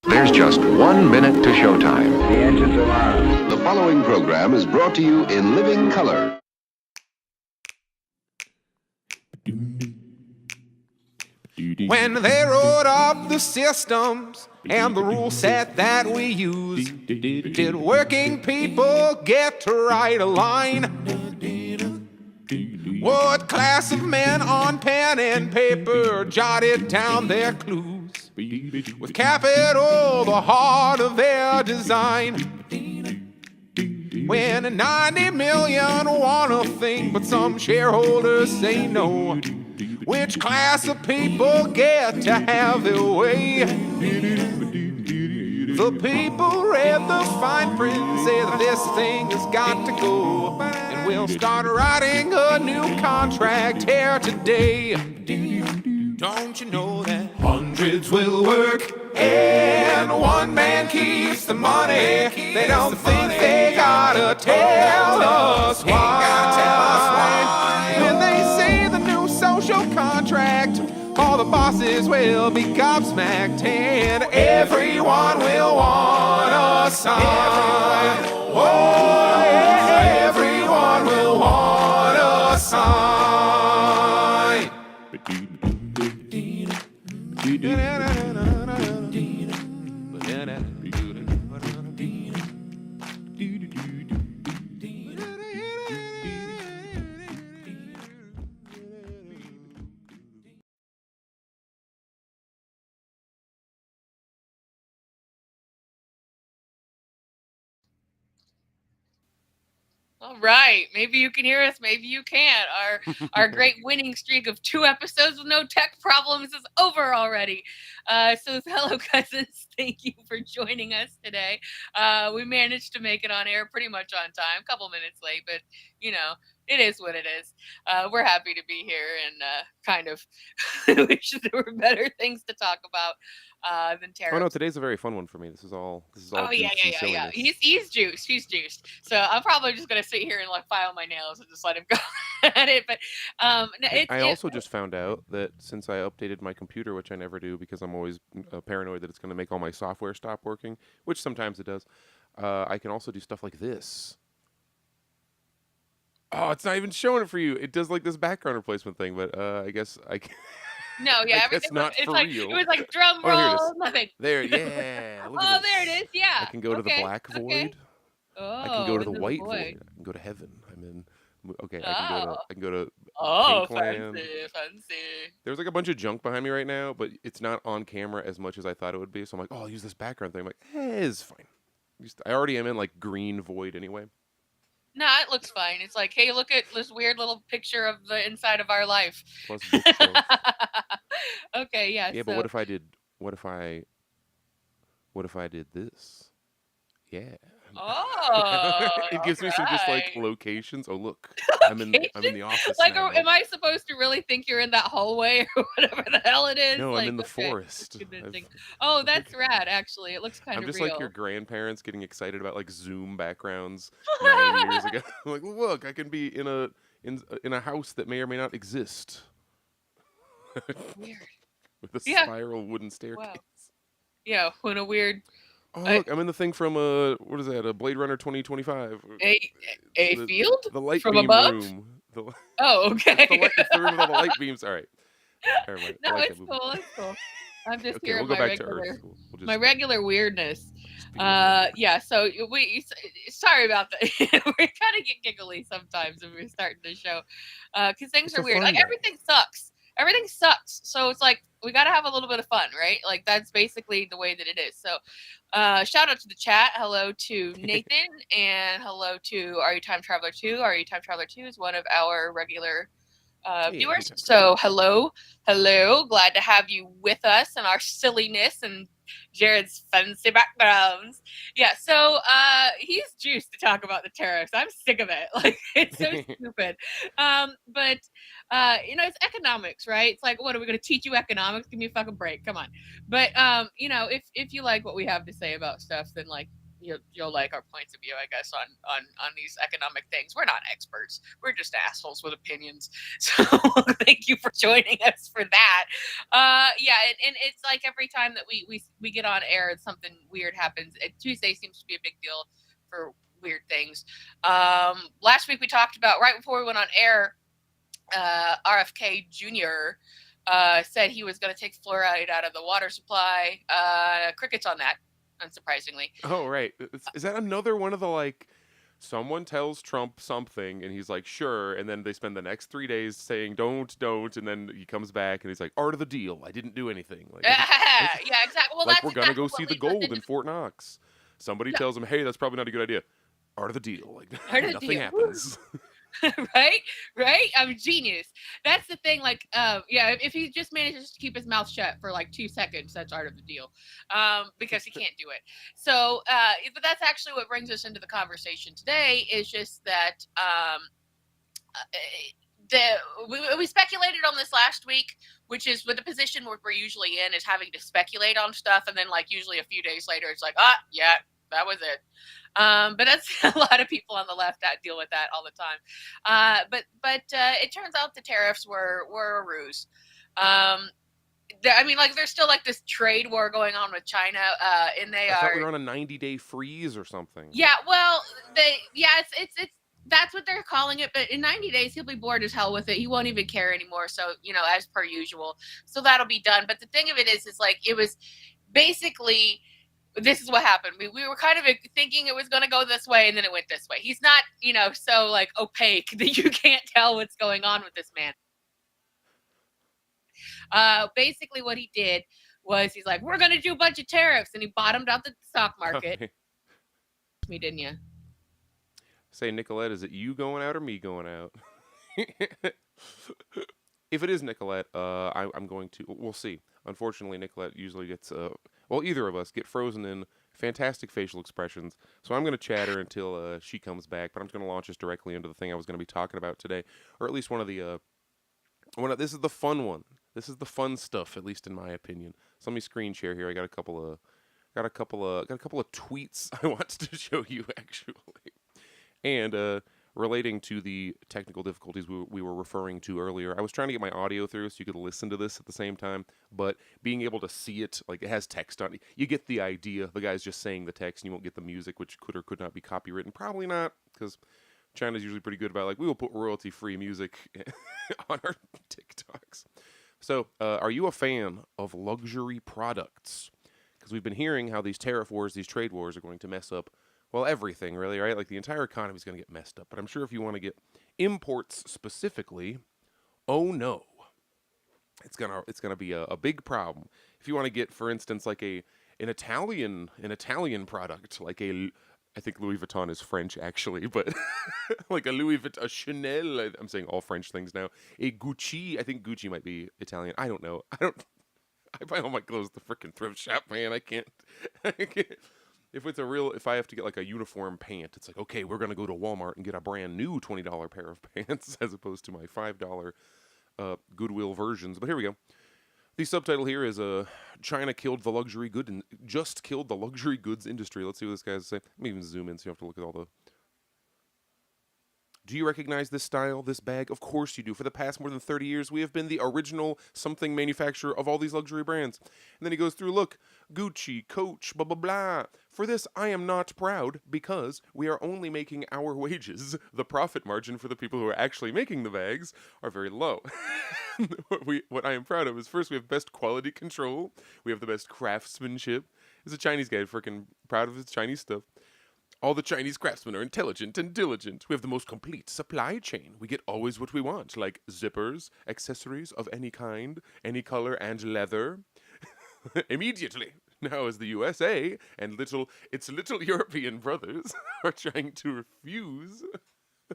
There's just 1 minute to showtime. The engines are on. The following program is brought to you in living color. When they wrote up the systems and the rule set that we use, did working people get to write a line? What class of men on pen and paper jotted down their clues? With capital the heart of their design. When 90 million want a thing, but some shareholders say no, which class of people get to have their way? The people read the fine print, say that this thing has got to go, and we'll start writing a new contract here today. Don't you know that hundreds will work and one man keeps the money? They don't think they gotta tell us why. When they say the new social contract, all the bosses will be gobsmacked and everyone will want a sign. Oh, yeah, everyone will want a sign. All right, maybe you can hear us, maybe you can't. Our great winning streak of 2 episodes with no tech problems is over already. So hello cousins, thank you for joining us today. We managed to make it on air pretty much on time, a couple minutes late, but you know, it is what it is. We're happy to be here and kind of wish there were better things to talk about than tariffs. Oh no, today's a very fun one for me. This is all. Oh yeah. He's juiced. He's juiced. So I'm probably just gonna sit here and like file my nails and just let him go at it. But I also just found out that since I updated my computer, which I never do because I'm always paranoid that it's going to make all my software stop working, which sometimes it does. I can also do stuff like this. Oh, it's not even showing it for you. It does like this background replacement thing, but I guess I can. No, yeah, it's not it's for like real. it was like drum roll, nothing. There, yeah. Look Oh, at this. there it is. Yeah. I can go to the black void. Oh, I can go to the white void. void. I can go to heaven. I'm in. Okay, I can go to. Oh, Pinkland. fancy. There's like a bunch of junk behind me right now, but it's not on camera as much as I thought it would be. So I'm like, oh, I'll use this background thing. I'm like, it's fine. I already am in like green void anyway. No, it looks fine. It's like, hey, look at this weird little picture of the inside of our life. Plus bookshelf. Okay, yeah. Yeah, but what if I did? What if I did this? Yeah. Oh, it gives me some just like locations. Oh look, I'm in the office. Like, now. am I supposed to really think you're in that hallway or whatever the hell it is? No, like, I'm in the forest. Oh, that's rad. Actually, it looks kind of real. I'm just real. like your grandparents getting excited about like Zoom backgrounds 9 years ago. I'm like, look, I can be in a house that may or may not exist. Weird. With a spiral wooden staircase. Wow. Yeah, when a weird. Oh, look, I'm in the thing from what is that? A Blade Runner 2025. A field? The light from beam above? room. Oh, okay. It's the room with all the light beams. All right. No, it's cool. It's cool. I'm just okay, here. We'll go back to Earth. My regular weirdness. Yeah. So sorry about that. We kind of get giggly sometimes when we're starting the show, because things are weird. Like everything sucks. Everything sucks. So it's like we got to have a little bit of fun, right? Like that's basically the way that it is. So shout out to the chat. Hello to Nathan and hello to Are You Time Traveler 2. Are You Time Traveler 2 is one of our regular viewers. So hello. Glad to have you with us and our silliness and Jared's fancy backgrounds. Yeah, so he's juiced to talk about the tariffs. I'm sick of it. Like, it's so stupid. But it's economics, right? It's like, what are we going to teach you economics? Give me a fucking break. Come on. But if you like what we have to say about stuff, then like you'll like our points of view, I guess, on these economic things. We're not experts. We're just assholes with opinions. So thank you for joining us for that. Yeah, and it's like every time that we get on air and something weird happens. Tuesday seems to be a big deal for weird things. Last week we talked about, right before we went on air, RFK Jr. Said he was going to take fluoride out of the water supply. Crickets on that, unsurprisingly. Oh, right. Is that another one of the, like, someone tells Trump something and he's like, sure, and then they spend the next 3 days saying don't, and then he comes back and he's like, art of the deal, I didn't do anything. Like, yeah, exactly. Well, like that's we're gonna exactly go see the gold in Fort Knox. Somebody tells him, hey, that's probably not a good idea. Art of the deal. Like, nothing happens. right, I'm genius. That's the thing. Like, yeah, if he just manages to keep his mouth shut for like 2 seconds, that's art of the deal. Because he can't do it. So but that's actually what brings us into the conversation today, is just that we speculated on this last week, which is with the position we're usually in, is having to speculate on stuff, and then like usually a few days later it's like, yeah, that was it. But that's a lot of people on the left that deal with that all the time. But it turns out the tariffs were a ruse. I mean, like, there's still like this trade war going on with China, and I thought we were on a 90-day freeze or something. Yeah, well, it's that's what they're calling it. But in 90 days, he'll be bored as hell with it. He won't even care anymore. So, as per usual. So that'll be done. But the thing of it is like, it was basically, this is what happened. We were kind of thinking it was going to go this way, and then it went this way. He's not, so like opaque that you can't tell what's going on with this man. Basically what he did was he's like, we're going to do a bunch of tariffs, and he bottomed out the stock market. Okay. Me, didn't you? Say, Nicolette, is it you going out or me going out? If it is Nicolette, I'm going to, we'll see. Unfortunately, Nicolette usually gets, either of us get frozen in fantastic facial expressions. So I'm going to chat her until she comes back, but I'm just going to launch us directly into the thing I was going to be talking about today, or at least this is the fun one. This is the fun stuff, at least in my opinion. So let me screen share here. I got a couple of tweets I want to show you, actually. And relating to the technical difficulties we were referring to earlier, I was trying to get my audio through so you could listen to this at the same time, but being able to see it, like, it has text on it, you get the idea. The guy's just saying the text, and you won't get the music, which could or could not be copywritten. Probably not, because China's usually pretty good about, like, we will put royalty-free music on our TikToks. So, are you a fan of luxury products? Because we've been hearing how these tariff wars, these trade wars, are going to mess up, well, everything, really, right? Like, the entire economy is going to get messed up. But I'm sure if you want to get imports specifically, oh no, it's gonna be a big problem. If you want to get, for instance, like an Italian product, like I think Louis Vuitton is French, actually, but like a Chanel, I'm saying all French things now. A Gucci, I think Gucci might be Italian. I don't know. I buy all my clothes at the freaking thrift shop, man. I can't. If I have to get like a uniform pant, it's like, okay, we're going to go to Walmart and get a brand new $20 pair of pants as opposed to my $5 Goodwill versions. But here we go. The subtitle here is China killed the luxury good and just killed the luxury goods industry. Let's see what this guy has to say. Let me even zoom in so you have to look at all the. Do you recognize this style, this bag? Of course you do. For the past more than 30 years, we have been the original something manufacturer of all these luxury brands. And then he goes through, look, Gucci, Coach, blah, blah, blah. For this, I am not proud because we are only making our wages. The profit margin for the people who are actually making the bags are very low. What I am proud of is, first, we have best quality control. We have the best craftsmanship. There's a Chinese guy freaking proud of his Chinese stuff. All the Chinese craftsmen are intelligent and diligent. We have the most complete supply chain. We get always what we want, like zippers, accessories of any kind, any color, and leather. Immediately. Now, as the USA and its little European brothers are trying to refuse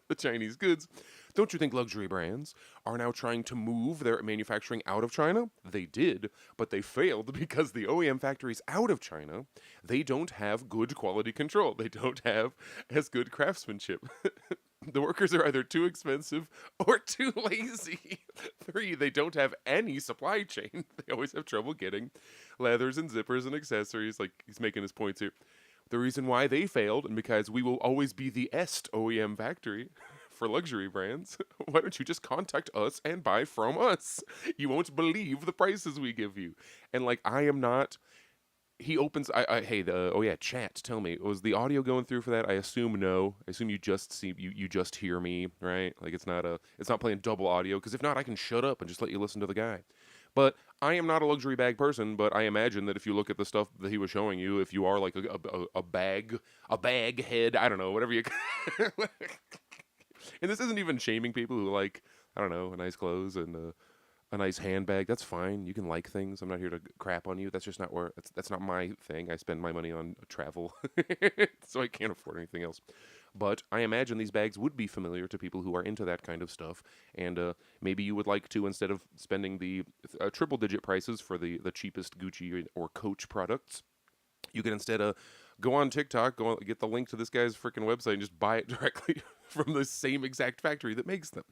the Chinese goods, don't you think luxury brands are now trying to move their manufacturing out of China? They did, but they failed because the OEM factories out of China, they don't have good quality control. They don't have as good craftsmanship. The workers are either too expensive or too lazy. 3, they don't have any supply chain. They always have trouble getting leathers and zippers and accessories. Like, he's making his points here. the reason why they failed, and because we will always be the est OEM factory for luxury brands, why don't you just contact us and buy from us? You won't believe the prices we give you. And like, I am not. He opens. Hey, oh yeah, chat. Tell me, was the audio going through for that? I assume no. I assume you just see you just hear me, right? Like it's not playing double audio. Because if not, I can shut up and just let you listen to the guy. But I am not a luxury bag person. But I imagine that if you look at the stuff that he was showing you, if you are like a bag head, I don't know, whatever you. And this isn't even shaming people who like, I don't know, nice clothes and a nice handbag. That's fine. You can like things. I'm not here to crap on you. That's just not where. That's not my thing. I spend my money on travel, so I can't afford anything else. But I imagine these bags would be familiar to people who are into that kind of stuff, and maybe you would like to, instead of spending the triple-digit prices for the cheapest Gucci or Coach products, you can instead go on TikTok, get the link to this guy's freaking website, and just buy it directly from the same exact factory that makes them.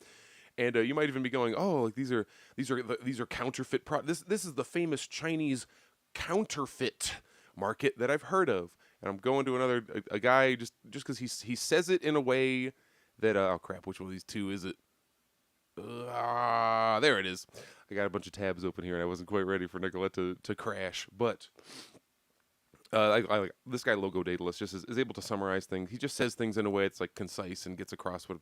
And you might even be going, oh, like these are counterfeit This is the famous Chinese counterfeit market that I've heard of. And I'm going to a guy just because he says it in a way that oh crap, which one of these two is it? There it is. I got a bunch of tabs open here, and I wasn't quite ready for Nicolette to crash, but. This guy Logo Daedalus just is able to summarize things. He just says things in a way that's like concise and gets across what.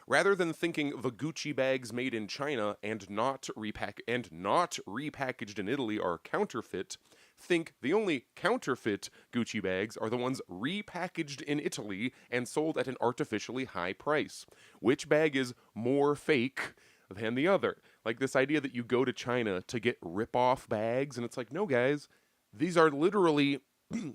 Rather than thinking the Gucci bags made in China and not repackaged in Italy are counterfeit, think the only counterfeit Gucci bags are the ones repackaged in Italy and sold at an artificially high price. Which bag is more fake than the other? Like this idea that you go to China to get rip-off bags, and it's like, no, guys, these are literally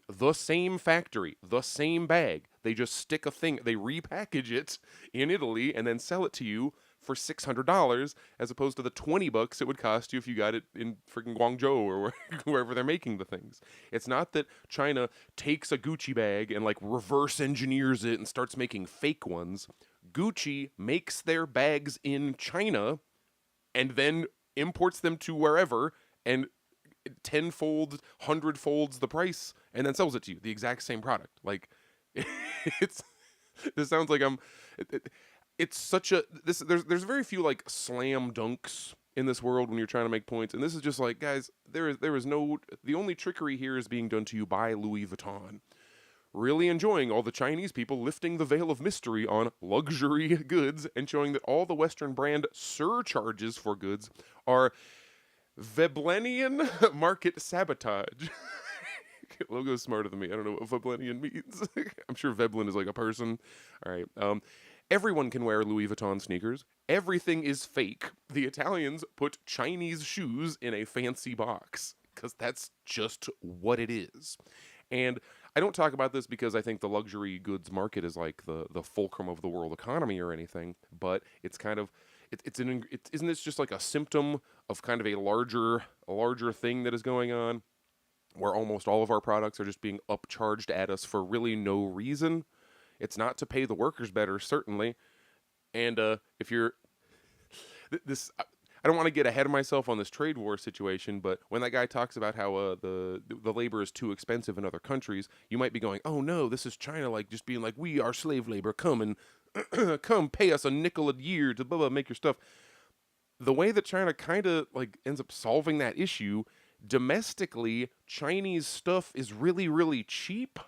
the same factory, the same bag. They just stick a thing, they repackage it in Italy and then sell it to you for $600 as opposed to the $20 it would cost you if you got it in freaking Guangzhou or wherever they're making the things. It's not that China takes a Gucci bag and like reverse engineers it and starts making fake ones. Gucci makes their bags in China and then imports them to wherever and tenfold, hundredfolds the price, and then sells it to you, the exact same product. Like, this sounds like it's such a, there's very few like slam dunks in this world when you're trying to make points, and this is just like, guys, there is no, the only trickery here is being done to you by Louis Vuitton. Really enjoying all the Chinese people lifting the veil of mystery on luxury goods and showing that all the Western brand surcharges for goods are Veblennian market sabotage. Logo's smarter than me. I don't know what Veblennian means. I'm sure Veblen is like a person. All right. Everyone can wear Louis Vuitton sneakers. Everything is fake. The Italians put Chinese shoes in a fancy box because that's just what it is. And I don't talk about this because I think the luxury goods market is like the fulcrum of the world economy or anything, but it's kind of isn't this just like a symptom of kind of a larger thing that is going on, where almost all of our products are just being upcharged at us for really no reason? It's not to pay the workers better, certainly. And if you're this, I don't want to get ahead of myself on this trade war situation, but when that guy talks about how the labor is too expensive in other countries, you might be going, oh no, this is China, like just being like, we are slave labor, come and come pay us a nickel a year to blah, blah, make your stuff. The way that China kind of like ends up solving that issue, domestically, Chinese stuff is really, really cheap.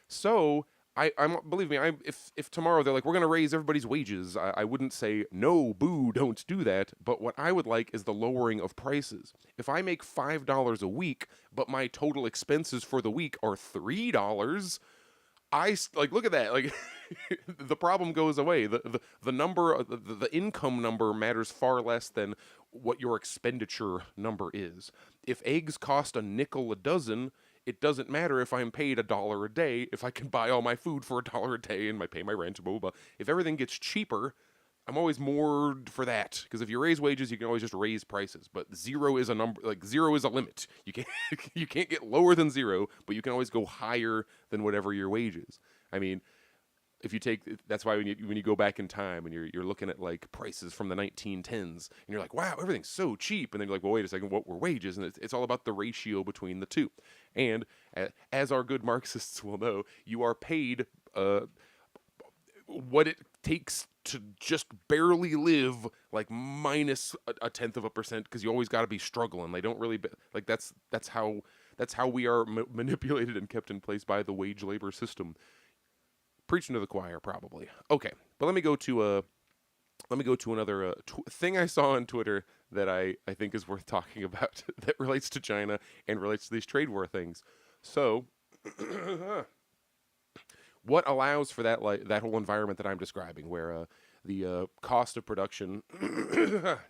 So I'm believe me, if tomorrow they're like, we're gonna raise everybody's wages, I wouldn't say no, boo, don't do that. But what I would like is the lowering of prices. If I make $5 a week, but my total expenses for the week are $3, look at that. Like, the problem goes away. The number, the income number matters far less than what your expenditure number is. If eggs cost a nickel a dozen, it doesn't matter if I'm paid $1 a day, if I can buy all my food for $1 a day and I pay my rent, blah, blah, blah. If everything gets cheaper, I'm always more for that. Because if you raise wages, you can always just raise prices. But zero is a number, like zero is a limit. You can't get lower than zero, but you can always go higher than whatever your wage is. I mean, if you take, that's why when you go back in time and you're looking at like prices from the 1910s and you're like, wow, everything's so cheap, and then you're like, well, wait a second, what were wages? And it's all about the ratio between the two. And as our good Marxists will know, you are paid what it takes to just barely live, like minus a tenth of a percent, because you always got to be struggling. They don't really like that's how we are manipulated and kept in place by the wage labor system. Preaching to the choir, probably. Okay, but let me go to another thing I saw on Twitter that I think is worth talking about that relates to China and relates to these trade war things. So, what allows for that whole environment that I'm describing, where the cost of production,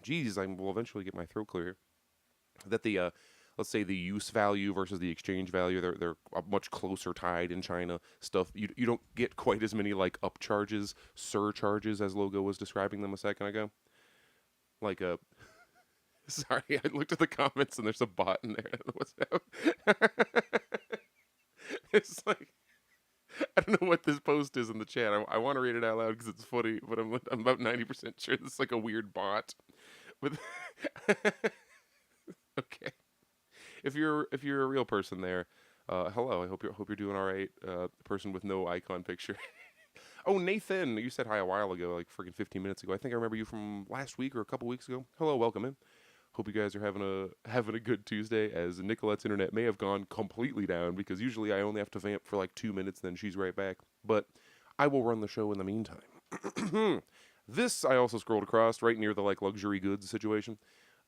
geez, I will eventually get my throat clear here, that the let's say the use value versus the exchange value, they're much closer tied in China. Stuff you don't get quite as many like upcharges, surcharges, as Logo was describing them a second ago. Like sorry, I looked at the comments and there's a bot in there. I don't know what's happening. It's like, I don't know what this post is in the chat. I want to read it out loud because it's funny, but I'm about 90% sure this is like a weird bot. But okay. If you're a real person there, hello. I hope you're doing all right. Person with no icon picture. Oh, Nathan, you said hi a while ago, like freaking 15 minutes ago. I think I remember you from last week or a couple weeks ago. Hello, welcome in. Hope you guys are having a good Tuesday. As Nicolette's internet may have gone completely down, because usually I only have to vamp for like 2 minutes, then she's right back. But I will run the show in the meantime. This I also scrolled across right near the like luxury goods situation.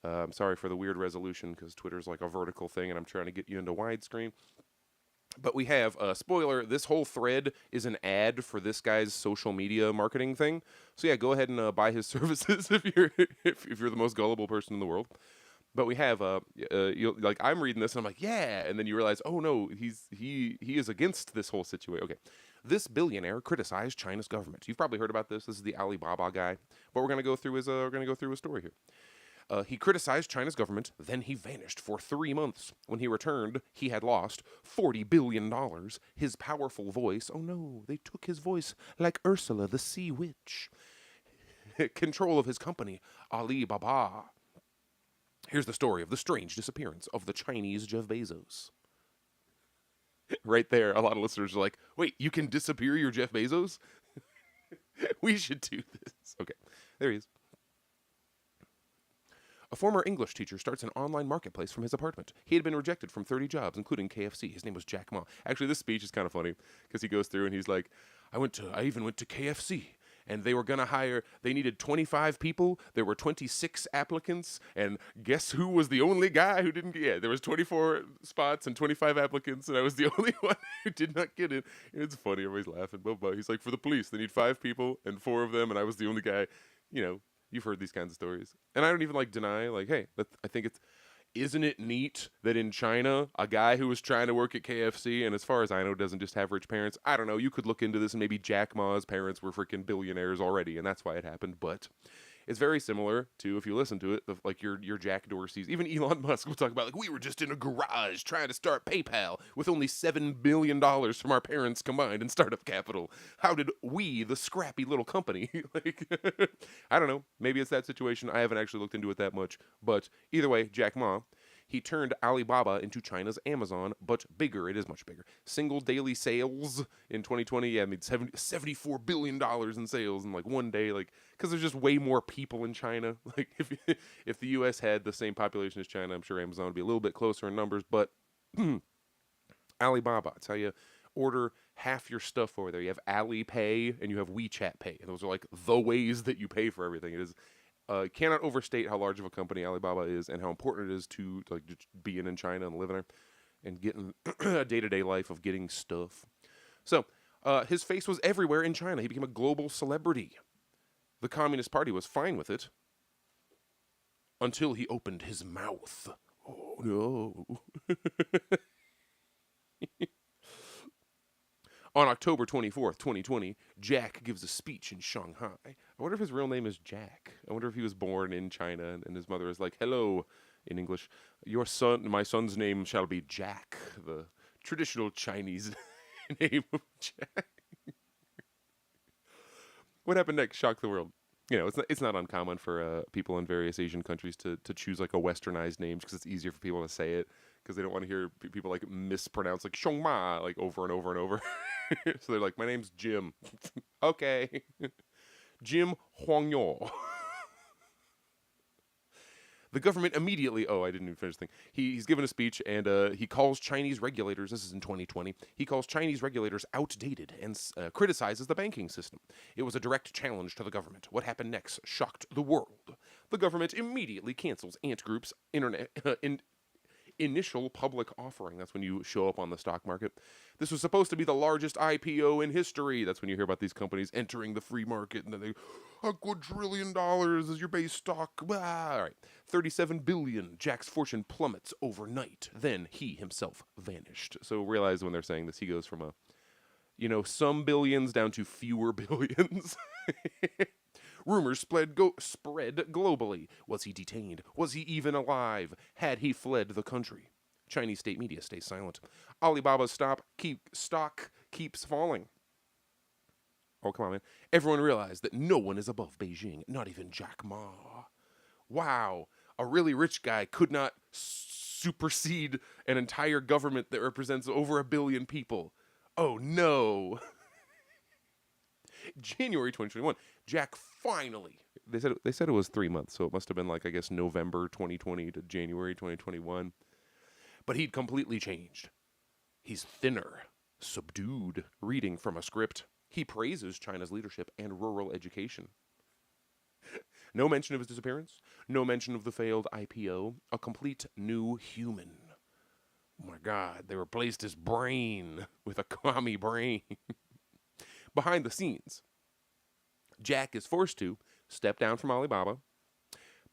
I'm sorry for the weird resolution, because Twitter's like a vertical thing and I'm trying to get you into widescreen. But we have, spoiler, this whole thread is an ad for this guy's social media marketing thing. So yeah, go ahead and buy his services if you're the most gullible person in the world. But we have, like, I'm reading this and I'm like, yeah, and then you realize, oh no, he is against this whole situation. Okay, this billionaire criticized China's government. You've probably heard about this. This is the Alibaba guy. But we're gonna go through his story here. He criticized China's government, then he vanished for 3 months. When he returned, he had lost $40 billion. His powerful voice, oh no, they took his voice like Ursula the Sea Witch. Control of his company, Alibaba. Here's the story of the strange disappearance of the Chinese Jeff Bezos. Right there, a lot of listeners are like, wait, you can disappear your Jeff Bezos? We should do this. Okay, there he is. A former English teacher starts an online marketplace from his apartment. He had been rejected from 30 jobs, including KFC. His name was Jack Ma. Actually, this speech is kind of funny because he goes through and he's like, I even went to KFC, and they needed 25 people. There were 26 applicants, and guess who was the only guy who didn't get it? There was 24 spots and 25 applicants, and I was the only one who did not get it. It's funny. Everybody's laughing. But he's like, for the police, they need 5 people and 4 of them, and I was the only guy, You've heard these kinds of stories. And I don't even deny, hey, I think isn't it neat that in China, a guy who was trying to work at KFC, and as far as I know, doesn't just have rich parents. I don't know, you could look into this and maybe Jack Ma's parents were freaking billionaires already, and that's why it happened. But it's very similar to, if you listen to it, your Jack Dorsey's. Even Elon Musk will talk about, we were just in a garage trying to start PayPal with only $7 billion from our parents combined in startup capital. How did we, the scrappy little company, I don't know. Maybe it's that situation. I haven't actually looked into it that much. But either way, Jack Ma, he turned Alibaba into China's Amazon, but bigger. It is much bigger. Single daily sales in 2020, $74 billion in sales in one day, because there's just way more people in China. If the U.S. had the same population as China, I'm sure Amazon would be a little bit closer in numbers, but Alibaba, it's how you order half your stuff over there. You have Alipay and you have WeChat Pay, and those are the ways that you pay for everything. It is cannot overstate how large of a company Alibaba is and how important it is to just being in China and living there and getting a day-to-day life of getting stuff. So his face was everywhere in China. He became a global celebrity. The Communist Party was fine with it until he opened his mouth. Oh, no. On October 24th, 2020, Jack gives a speech in Shanghai. I wonder if his real name is Jack. I wonder if he was born in China and his mother is like, hello, in English, my son's name shall be Jack, the traditional Chinese name of Jack. What happened next shocked the world. It's not uncommon for people in various Asian countries to choose like a westernized name because it's easier for people to say it because they don't want to hear people like mispronounce like Shongma like over and over and over. So they're like, my name's Jim. Okay. Jim Huangyo. The government immediately, I didn't even finish the thing. He's given a speech and he calls Chinese regulators, this is in 2020, he calls Chinese regulators outdated and criticizes the banking system. It was a direct challenge to the government. What happened next shocked the world. The government immediately cancels Ant Group's initial public offering. That's when you show up on the stock market. This was supposed to be the largest IPO in history. That's when you hear about these companies entering the free market and then they, $1 quadrillion is your base stock. Blah. All right. 37 billion. Jack's fortune plummets overnight. Then he himself vanished. So realize when they're saying this, he goes from some billions down to fewer billions. Rumors spread globally. Was he detained? Was he even alive? Had he fled the country? Chinese state media stays silent. Alibaba's stock keeps falling. Oh, come on, man. Everyone realized that no one is above Beijing, not even Jack Ma. Wow. A really rich guy could not supersede an entire government that represents over 1 billion people. Oh, no. January 2021, Jack finally, they said it was 3 months, so it must have been like, I guess, November 2020 to January 2021. But he'd completely changed. He's thinner, subdued, reading from a script. He praises China's leadership and rural education. No mention of his disappearance, no mention of the failed IPO, a complete new human. Oh my God, they replaced his brain with a commie brain. Behind the scenes, Jack is forced to step down from Alibaba,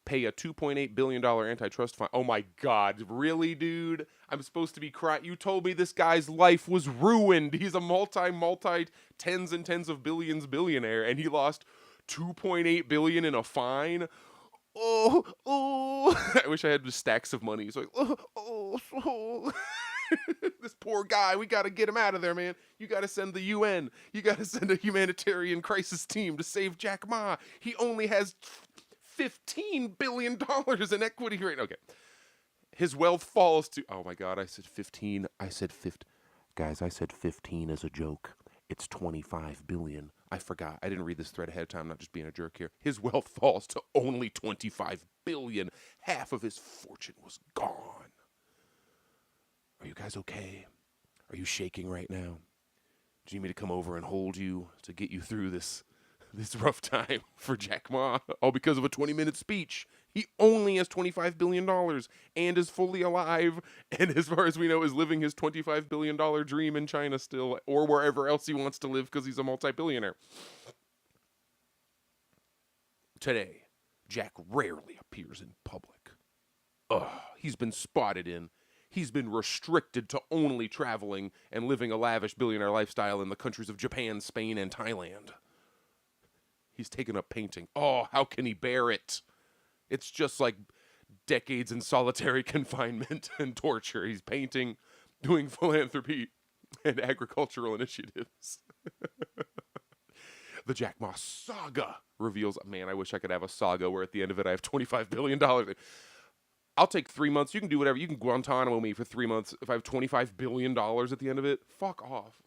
pay a $2.8 billion antitrust fine. Oh my God, really, dude? I'm supposed to be crying. You told me this guy's life was ruined. He's a multi tens and tens of billions billionaire, and he lost $2.8 billion in a fine. Oh, I wish I had just stacks of money. So this poor guy, we got to get him out of there, man. You got to send the UN. You got to send a humanitarian crisis team to save Jack Ma. He only has $15 billion in equity right now. Okay. His wealth falls to, oh my God, I said 15. I said 50. Guys, I said 15 as a joke. It's 25 billion. I forgot. I didn't read this thread ahead of time. I'm not just being a jerk here. His wealth falls to only 25 billion. Half of his fortune was gone. Are you guys okay? Are you shaking right now? Do you need me to come over and hold you to get you through this rough time for Jack Ma? All because of a 20-minute speech. He only has $25 billion and is fully alive, and as far as we know is living his $25 billion dream in China still, or wherever else he wants to live because he's a multi-billionaire. Today, Jack rarely appears in public. He's been spotted in. He's been restricted to only traveling and living a lavish billionaire lifestyle in the countries of Japan, Spain, and Thailand. He's taken up painting. Oh, how can he bear it? It's just like decades in solitary confinement and torture. He's painting, doing philanthropy, and agricultural initiatives. The Jack Ma saga reveals, man, I wish I could have a saga where at the end of it I have $25 billion. I'll take 3 months. You can do whatever. You can Guantanamo me for 3 months. If I have $25 billion at the end of it, fuck off.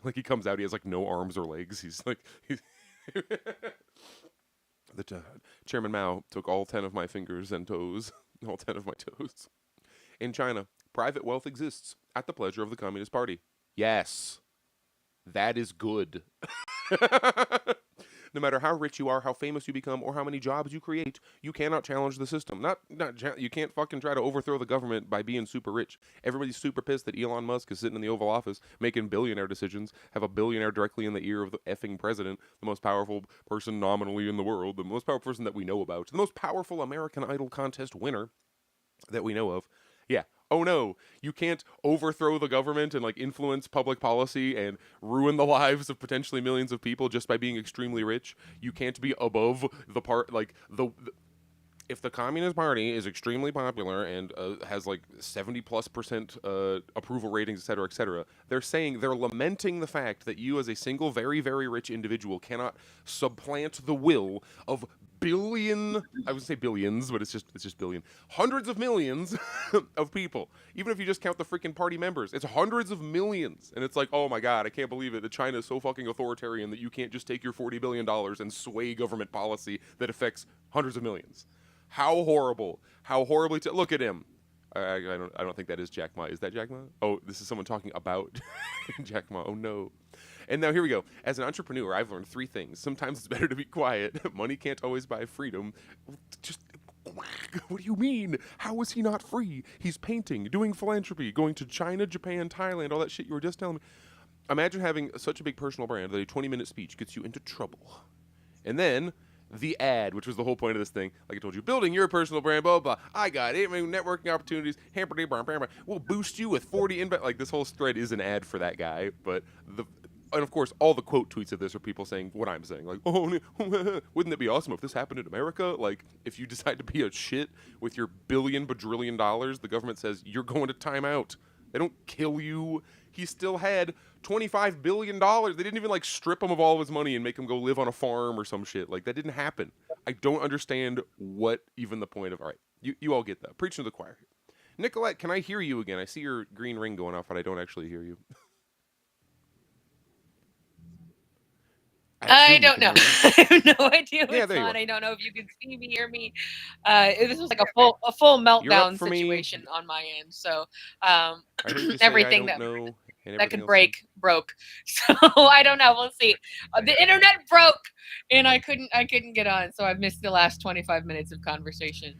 Like he comes out, he has like no arms or legs. He's like, Chairman Mao took all 10 of my fingers and toes, all 10 of my toes. In China, private wealth exists at the pleasure of the Communist Party. Yes, that is good. No matter how rich you are, how famous you become, or how many jobs you create, you cannot challenge the system. You can't fucking try to overthrow the government by being super rich. Everybody's super pissed that Elon Musk is sitting in the Oval Office making billionaire decisions, have a billionaire directly in the ear of the effing president, the most powerful person nominally in the world, the most powerful person that we know about, the most powerful American Idol contest winner that we know of. Yeah. Oh no, you can't overthrow the government and like influence public policy and ruin the lives of potentially millions of people just by being extremely rich. You can't be above the part, like the if the Communist Party is extremely popular and has like 70+% approval ratings, et cetera, they're lamenting the fact that you, as a single, very, very rich individual, cannot supplant the will of I would say billions, but it's just billion, hundreds of millions of people. Even if you just count the freaking party members, it's hundreds of millions. And it's like, oh my God, I can't believe it that China is so fucking authoritarian that you can't just take your $40 billion and sway government policy that affects hundreds of millions. How horrible! How horribly! Look at him. I don't think that is Jack Ma. Is that Jack Ma? Oh, this is someone talking about Jack Ma. Oh no. And now here we go. As an entrepreneur, I've learned 3 things. Sometimes it's better to be quiet. Money can't always buy freedom. Just what do you mean? How is he not free? He's painting, doing philanthropy, going to China, Japan, Thailand, all that shit you were just telling me. Imagine having such a big personal brand that a 20-minute speech gets you into trouble. And then the ad, which was the whole point of this thing, like I told you, building your personal brand, blah, blah, blah. I got it. Networking opportunities, we'll boost you with 40 inbound. Like, this whole thread is an ad for that guy. And of course, all the quote tweets of this are people saying what I'm saying. Like, oh, wouldn't it be awesome if this happened in America? Like, if you decide to be a shit with your bajillion dollars, the government says you're going to timeout. They don't kill you. He still had $25 billion. They didn't even like strip him of all of his money and make him go live on a farm or some shit. Like, that didn't happen. I don't understand what even the point of. All right, you all get that. Preaching to the choir here. Nicolette, can I hear you again? I see your green ring going off, but I don't actually hear you. I don't know. I have no idea what's there you on. are. I don't know if you can see me, hear me. This was like a full meltdown situation on my end. So everything that could break broke. So I don't know. We'll see. The internet broke, and I couldn't get on. So I've missed the last 25 minutes of conversation.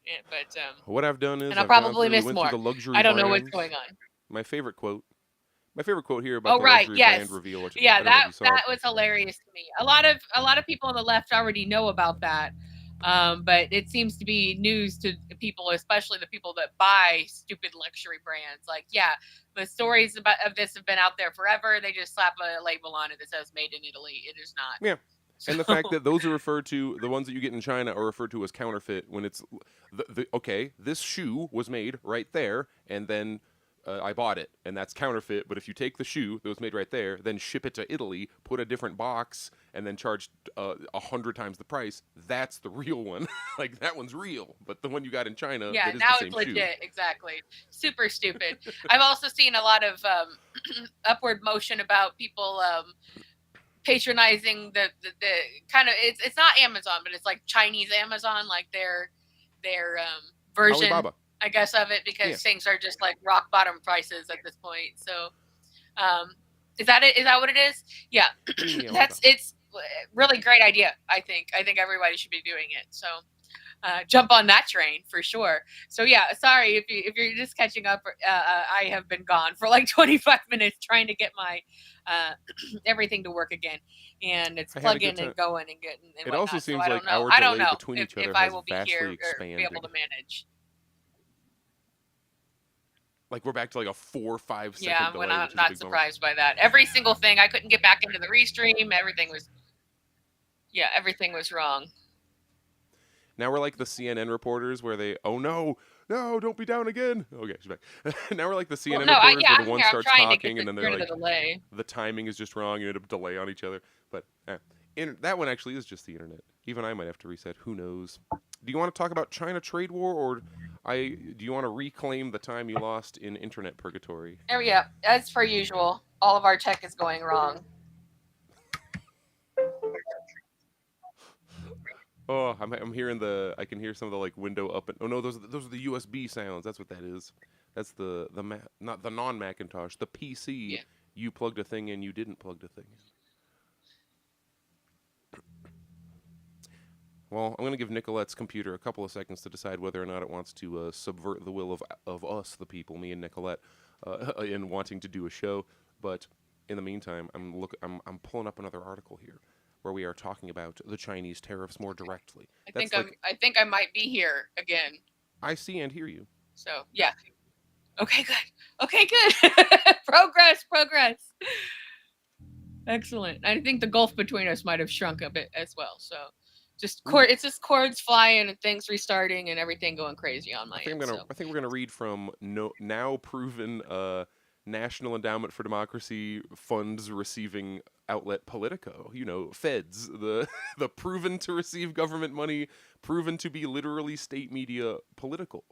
Yeah, but what I've done is and I'll probably miss more. I don't know what's going on. My favorite quote here about the luxury brand reveal. Which that was hilarious to me. A lot of people on the left already know about that, but it seems to be news to people, especially the people that buy stupid luxury brands. Like, yeah, the stories of this have been out there forever. They just slap a label on it that says "Made in Italy." It is not. Yeah. And the fact that those are referred to, the ones that you get in China are referred to as counterfeit when it's okay, this shoe was made right there, and then I bought it, and that's counterfeit. But if you take the shoe that was made right there, then ship it to Italy, put a different box, and then charge 100 times the price, that's the real one. Like, that one's real. But the one you got in China, yeah, that is now the same it's legit. shoe. Exactly. Super stupid. I've also seen a lot of upward motion about people patronizing the kind of it's not Amazon, but it's like Chinese Amazon, like their version. Alibaba. I guess of it, because things are just like rock bottom prices at this point. So, is that it? Is that what it is? Yeah, it's really great idea. I think everybody should be doing it. So, jump on that train for sure. So yeah, sorry if you're just catching up. I have been gone for like 25 minutes trying to get my everything to work again, and it's plugging and going and getting. And it whatnot. also seems so like our delay between each other if I has will be vastly here expanded. or be able to manage. Like, we're back to like a 4 or 5 second Yeah, delay. when I'm not surprised by that. Every single thing, I couldn't get back into the restream. Everything was wrong. Now we're like the CNN reporters where they, oh no, don't be down again. Okay, she's back. Now we're like the CNN reporters where the one starts talking and then they're like, the timing is just wrong. You end up delay on each other. But that one actually is just the internet. Even I might have to reset. Who knows? Do you want to talk about China trade war, or do you want to reclaim the time you lost in internet purgatory? There we go. As per usual, all of our tech is going wrong. Oh, I'm hearing I can hear some of the like window up and, oh no, those are the USB sounds. That's what that is. That's not the non-Macintosh, the PC. Yeah. You plugged a thing in, you didn't plug the thing in. Well, I'm going to give Nicolette's computer a couple of seconds to decide whether or not it wants to subvert the will of us, the people, me and Nicolette, in wanting to do a show. But in the meantime, I'm pulling up another article here where we are talking about the Chinese tariffs more directly. I think I might be here again. I see and hear you. So yeah. Okay, good. Progress. Excellent. I think the gulf between us might have shrunk a bit as well. So. Just it's just cords flying and things restarting and everything going crazy on my end. I think we're gonna read from now proven National Endowment for Democracy funds receiving outlet Politico. You know, Feds, the the proven to receive government money, proven to be literally state media, Politico.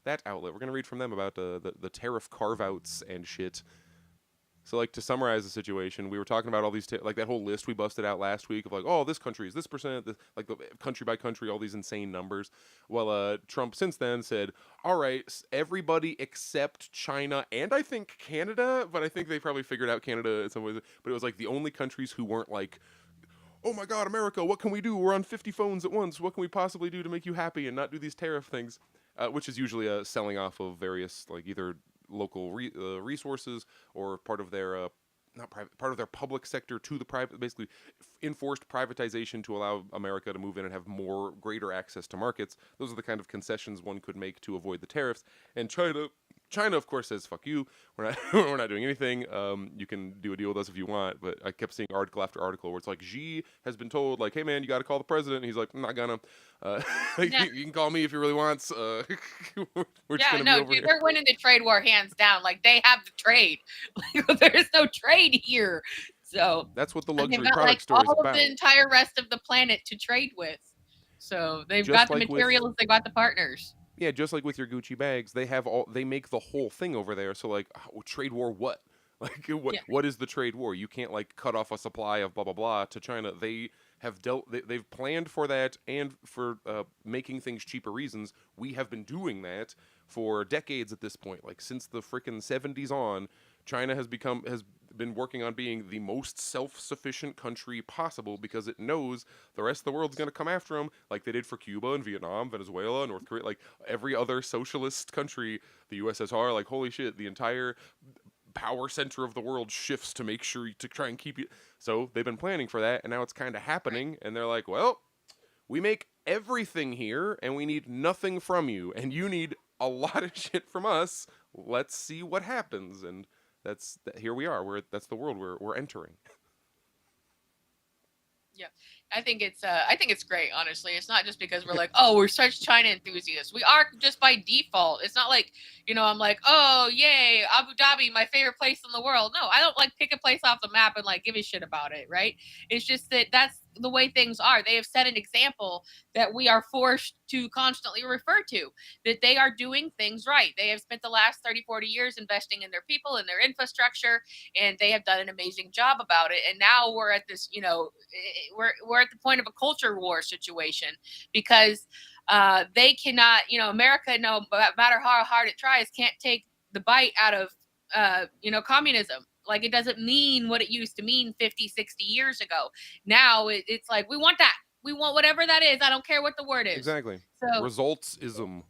That outlet. We're gonna read from them about the tariff carve outs and shit. So, like, to summarize the situation, we were talking about all these, like, that whole list we busted out last week of, like, oh, this country is this percent, this, like, the country by country, all these insane numbers. Well, Trump since then said, all right, everybody except China and I think Canada, but I think they probably figured out Canada in some ways. But it was, like, the only countries who weren't, like, oh my God, America, what can we do? We're on 50 phones at once. What can we possibly do to make you happy and not do these tariff things? Which is usually selling off of various, like, either local resources or part of their not private part of their public sector to the private, basically enforced privatization to allow America to move in and have greater access to markets. Those are the kind of concessions one could make to avoid the tariffs. And China, of course, says, fuck you. We're not we're not doing anything. You can do a deal with us if you want. But I kept seeing article after article where it's like, Xi has been told, like, hey, man, you got to call the president. And he's like, I'm not gonna. You can call me if you really want. We're just gonna be over dude, here. they're winning the trade war hands down. Like, they have the trade. Like, there's no trade here. So that's what the luxury got, product like, store is all about. of the entire rest of the planet to trade with. So they've got the materials, they got the partners. Yeah, just like with your Gucci bags, they make the whole thing over there. So, like, trade war what? Like, what is the trade war? You can't, like, cut off a supply of blah blah blah to China. They've planned for that, and for making things cheaper reasons. We have been doing that for decades at this point. Like, since the frickin' 70s on, China has been working on being the most self-sufficient country possible because it knows the rest of the world's going to come after them, like they did for Cuba and Vietnam, Venezuela, North Korea, like every other socialist country, the USSR. Like, holy shit, the entire power center of the world shifts to make sure to try and keep you. So they've been planning for that, and now it's kind of happening. And they're like, well, we make everything here, and we need nothing from you, and you need a lot of shit from us. Let's see what happens. And here we are. That's the world we're entering. Yeah, I think it's great. Honestly, it's not just because we're like, oh, we're such China enthusiasts. We are just by default. It's not like, I'm like, oh, yay, Abu Dhabi, my favorite place in the world. No, I don't, like, pick a place off the map and, like, give a shit about it, right? It's just that's the way things are. They have set an example that we are forced to constantly refer to, that they are doing things right. They have spent the last 30, 40 years investing in their people and their infrastructure, and they have done an amazing job about it. And now we're at this, we're at the point of a culture war situation because they cannot, America, no matter how hard it tries, can't take the bite out of, communism. Like, it doesn't mean what it used to mean 50, 60 years ago. Now it's like, we want that. We want whatever that is. I don't care what the word is. Exactly. So resultsism.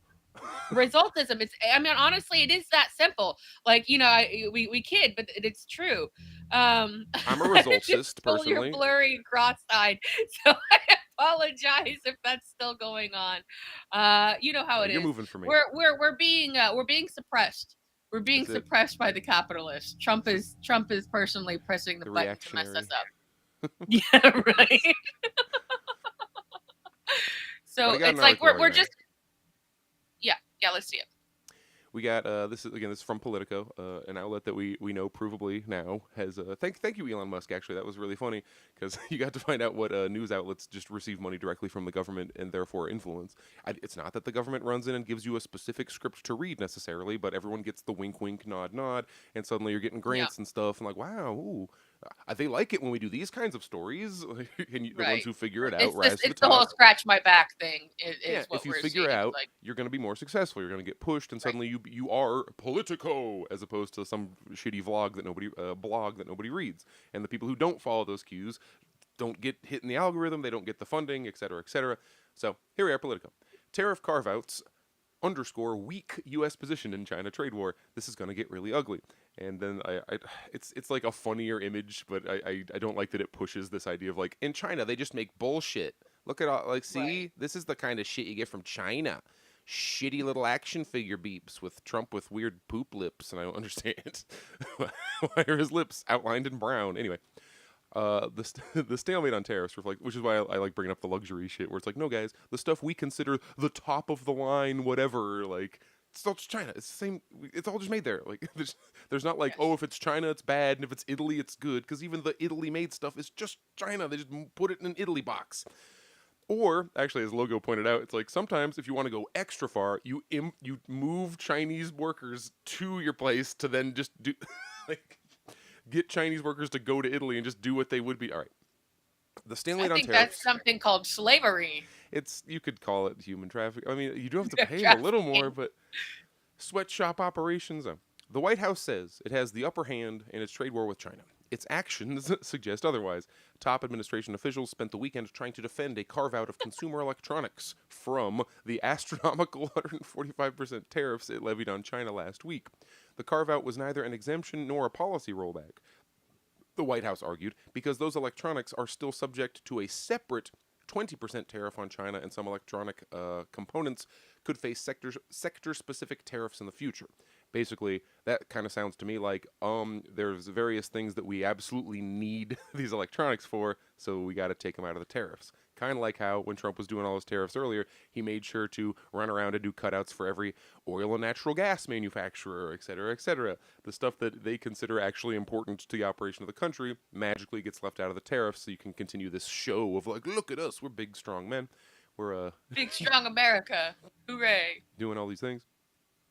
Resultism. Honestly, it is that simple. Like, we kid, but it's true. I'm a resultist, personally. You're blurry and cross-eyed, so I apologize if that's still going on. You know how it is. You're moving for me. We're being suppressed. We're being suppressed by the capitalists. Trump is personally pressing the button to mess us up. Yeah, right. So it's like we're just yeah. Let's see it. We got this is from Politico, an outlet that we know provably now has thank you, Elon Musk. Actually, that was really funny because you got to find out what news outlets just receive money directly from the government and therefore influence. It's not that the government runs in and gives you a specific script to read necessarily, but everyone gets the wink, wink, nod, nod, and suddenly you're getting grants and stuff, and like, wow, ooh. They like it when we do these kinds of stories, and the ones who figure it out rise to the top. It's the whole scratch my back thing. If you figure it out, you're going to be more successful. You're going to get pushed, and suddenly you are Politico, as opposed to some shitty blog that nobody reads. And the people who don't follow those cues don't get hit in the algorithm. They don't get the funding, etc., etc. So here we are, Politico. Tariff carve-outs underscore weak U.S. position in China trade war. This is going to get really ugly. And then it's like a funnier image, but I don't like that it pushes this idea of, like, in China they just make bullshit. Look at all, like, see, this is the kind of shit you get from China. Shitty little action figure beeps with Trump with weird poop lips, and I don't understand why are his lips outlined in brown. Anyway, the stalemate on tariffs reflect, which is why I like bringing up the luxury shit, where it's like, no guys, the stuff we consider the top of the line, whatever, like it's all just China. It's the same. It's all just made there. Like there's not like, oh, if it's China, it's bad, and if it's Italy, it's good, because even the Italy made stuff is just China. They just put it in an Italy box. Or, actually, as Logo pointed out, it's like sometimes if you want to go extra far, you move Chinese workers to your place to then just do, like, get Chinese workers to go to Italy and just do what they would be. All right. The stalemate on tariffs. I think that's something called slavery. You could call it human trafficking. I mean, you do have to pay them a little more, but sweatshop operations. The White House says it has the upper hand in its trade war with China. Its actions suggest otherwise. Top administration officials spent the weekend trying to defend a carve-out of consumer electronics from the astronomical 145% tariffs it levied on China last week. The carve-out was neither an exemption nor a policy rollback, the White House argued, because those electronics are still subject to a separate 20% tariff on China, and some electronic components could face sector-specific tariffs in the future. Basically, that kind of sounds to me like there's various things that we absolutely need these electronics for, so we got to take them out of the tariffs. Kind of like how when Trump was doing all his tariffs earlier, he made sure to run around and do cutouts for every oil and natural gas manufacturer, et cetera, et cetera. The stuff that they consider actually important to the operation of the country magically gets left out of the tariffs, so you can continue this show of like, look at us, we're big, strong men. We're big, strong America. Hooray. Doing all these things.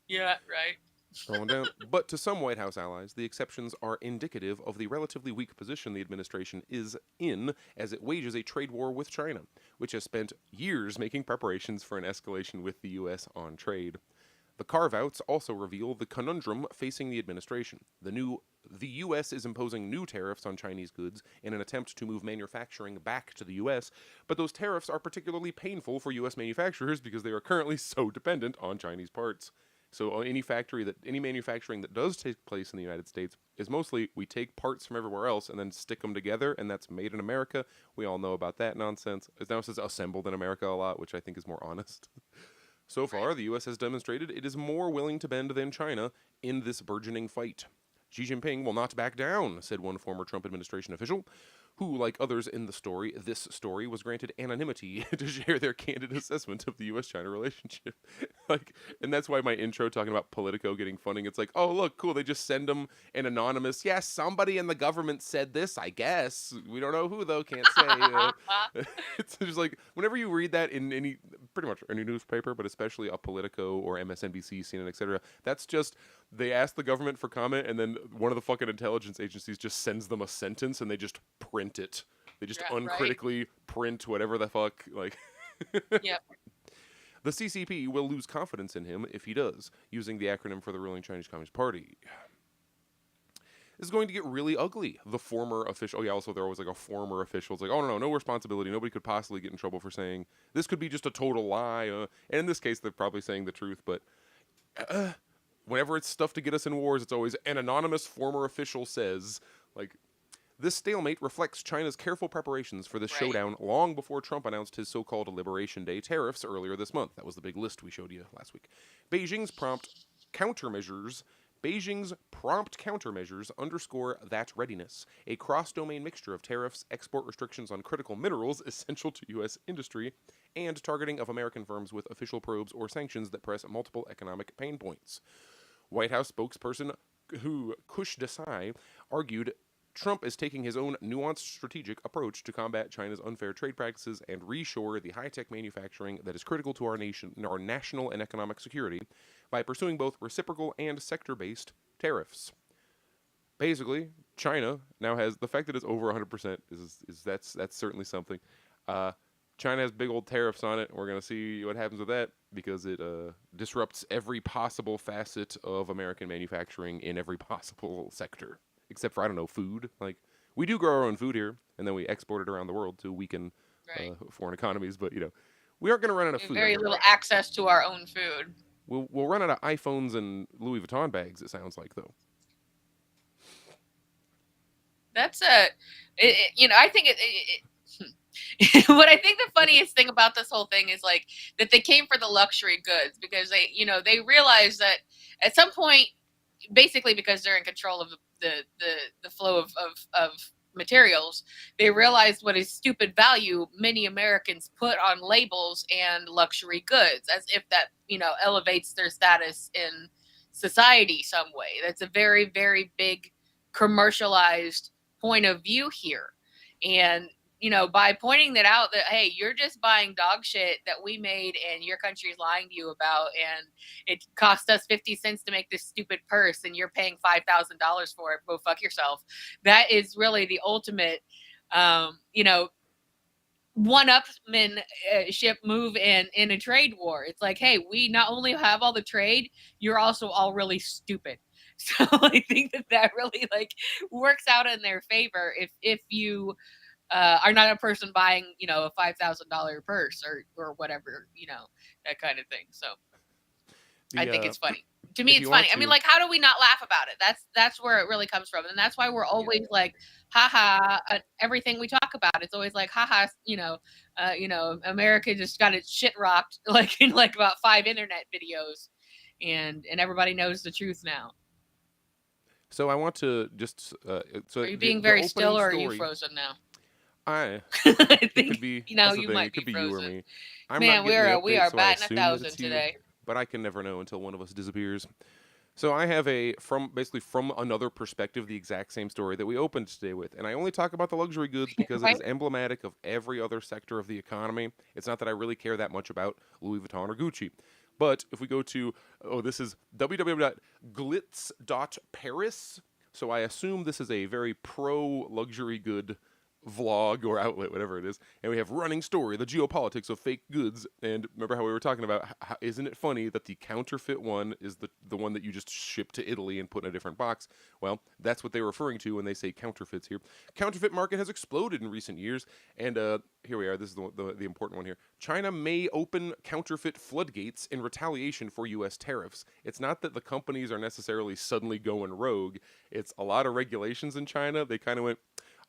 Yeah, right. Scrolling down. But to some White House allies, the exceptions are indicative of the relatively weak position the administration is in as it wages a trade war with China, which has spent years making preparations for an escalation with the U.S. on trade. The carve-outs also reveal the conundrum facing the administration. The U.S. is imposing new tariffs on Chinese goods in an attempt to move manufacturing back to the U.S., but those tariffs are particularly painful for U.S. manufacturers because they are currently so dependent on Chinese parts. So any manufacturing that does take place in the United States is mostly we take parts from everywhere else and then stick them together, and that's made in America. We all know about that nonsense. It now says assembled in America a lot, which I think is more honest. So far, the U.S. has demonstrated it is more willing to bend than China in this burgeoning fight. Xi Jinping will not back down, said one former Trump administration official, who, like others in this story, was granted anonymity to share their candid assessment of the U.S.-China relationship. And that's why my intro talking about Politico getting funding, it's like, oh, look, cool, they just send them an anonymous, somebody in the government said this, I guess. We don't know who, though, can't say. It's just like, whenever you read that in pretty much any newspaper, but especially a Politico or MSNBC, CNN, etc., that's just, they ask the government for comment, and then one of the fucking intelligence agencies just sends them a sentence, and they just print it. They just uncritically print whatever the fuck, like. Yep. The CCP will lose confidence in him if he does, using the acronym for the ruling Chinese Communist Party. This is going to get really ugly. The former official, also there was like a former official. It's like, oh no responsibility. Nobody could possibly get in trouble for saying this could be just a total lie. And in this case, they're probably saying the truth, but whenever it's stuff to get us in wars, it's always an anonymous former official says, like. This stalemate reflects China's careful preparations for this showdown long before Trump announced his so-called Liberation Day tariffs earlier this month. That was the big list we showed you last week. Beijing's prompt countermeasures underscore that readiness, a cross-domain mixture of tariffs, export restrictions on critical minerals essential to U.S. industry, and targeting of American firms with official probes or sanctions that press multiple economic pain points. White House spokesperson Kush Desai argued Trump is taking his own nuanced strategic approach to combat China's unfair trade practices and reshore the high-tech manufacturing that is critical to our national and economic security by pursuing both reciprocal and sector-based tariffs. Basically, China now has the fact that it's over 100% that's certainly something. China has big old tariffs on it. We're going to see what happens with that because it disrupts every possible facet of American manufacturing in every possible sector. Except for, I don't know, food. Like, we do grow our own food here, and then we export it around the world to weaken foreign economies. But, we aren't going to run out of food. Very little access to our own food. We'll run out of iPhones and Louis Vuitton bags, it sounds like, though. That's I think what I think the funniest thing about this whole thing is, like, that they came for the luxury goods because they realized that at some point, basically because they're in control of the flow of materials, they realized what a stupid value many Americans put on labels and luxury goods, as if that, elevates their status in society some way. That's a very, very big commercialized point of view here. And by pointing that out, that, hey, you're just buying dog shit that we made and your country's lying to you about, and it cost us 50 cents to make this stupid purse and you're paying $5,000 for it, go fuck yourself. That is really the ultimate, one-upmanship move in a trade war. It's like, hey, we not only have all the trade, you're also all really stupid. So I think that really works out in their favor if you are not a person buying, a $5,000 purse or whatever, that kind of thing. So I think it's funny. To me, it's funny. I mean, how do we not laugh about it? That's where it really comes from. And that's why we're always haha, at everything we talk about. It's always haha, America just got its shit rocked, in about 5 internet videos, and everybody knows the truth now. So I want to just, are you being very still, or are you frozen now? I think it could be, you might be frozen. You or me. Man, we are batting 1,000 today. But I can never know until one of us disappears. So I have from another perspective, the exact same story that we opened today with. And I only talk about the luxury goods because it is emblematic of every other sector of the economy. It's not that I really care that much about Louis Vuitton or Gucci. But if we go to, this is www.glitz.paris. So I assume this is a very pro-luxury good vlog or outlet, whatever it is, and we have running story, the geopolitics of fake goods. And remember how we were talking about, isn't it funny that the counterfeit one is the one that you just ship to Italy and put in a different box? Well, that's what they're referring to when they say counterfeits here. Counterfeit market has exploded in recent years, and here we are. This is the important one here. China may open counterfeit floodgates in retaliation for U.S. tariffs. It's not that the companies are necessarily suddenly going rogue. It's a lot of regulations in China. They kind of went,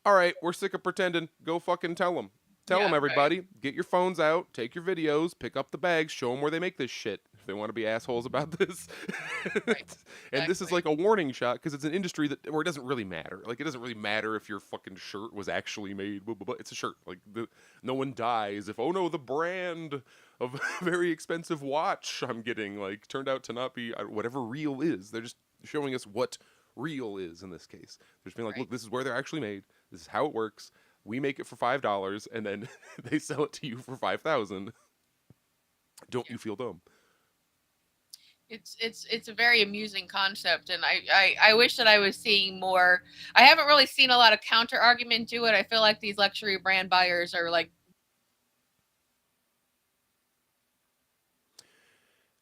all right, we're sick of pretending. Go fucking tell them. Tell them, everybody. Right. Get your phones out. Take your videos. Pick up the bags. Show them where they make this shit. If they want to be assholes about this. Right. And this is like a warning shot because it's an industry where it doesn't really matter. It doesn't really matter if your fucking shirt was actually made. Blah, blah, blah. It's a shirt. No one dies if, oh no, the brand of a very expensive watch I'm getting turned out to not be whatever real is. They're just showing us what real is in this case. They're just being look, this is where they're actually made. This is how it works. We make it for $5, and then they sell it to you for $5,000. Don't you feel dumb? It's a very amusing concept, and I wish that I was seeing more. I haven't really seen a lot of counter argument to it. I feel like these luxury brand buyers are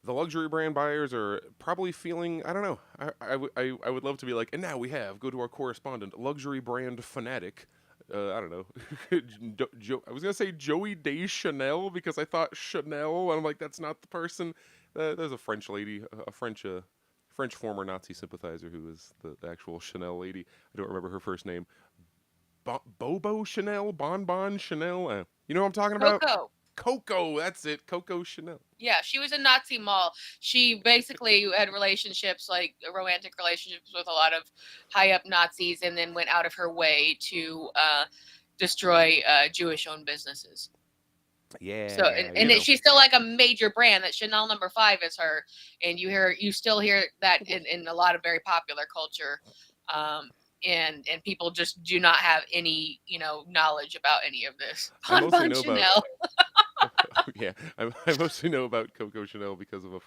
the luxury brand buyers are probably feeling, I don't know. I would love to be and now we go to our correspondent, luxury brand fanatic. I don't know. I was going to say Joey Deschanel because I thought Chanel, and I'm that's not the person. There's a French lady, a French former Nazi sympathizer who is the actual Chanel lady. I don't remember her first name. Bobo Chanel? Bonbon Chanel? You know what I'm talking about? Coco, that's it. Coco Chanel. Yeah, she was in Nazi Mall. She basically had relationships, romantic relationships with a lot of high-up Nazis, and then went out of her way to destroy Jewish-owned businesses. Yeah. So she's still a major brand. That Chanel No. 5 is her, and you still hear that in a lot of very popular culture. And people just do not have any knowledge about any of this. Bonbon Chanel. Yeah, I mostly know about Coco Chanel because of there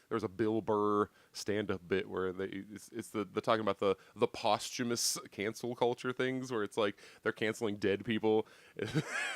was a Bill Burr stand-up bit where it's the talking about the posthumous cancel culture things where it's they're canceling dead people.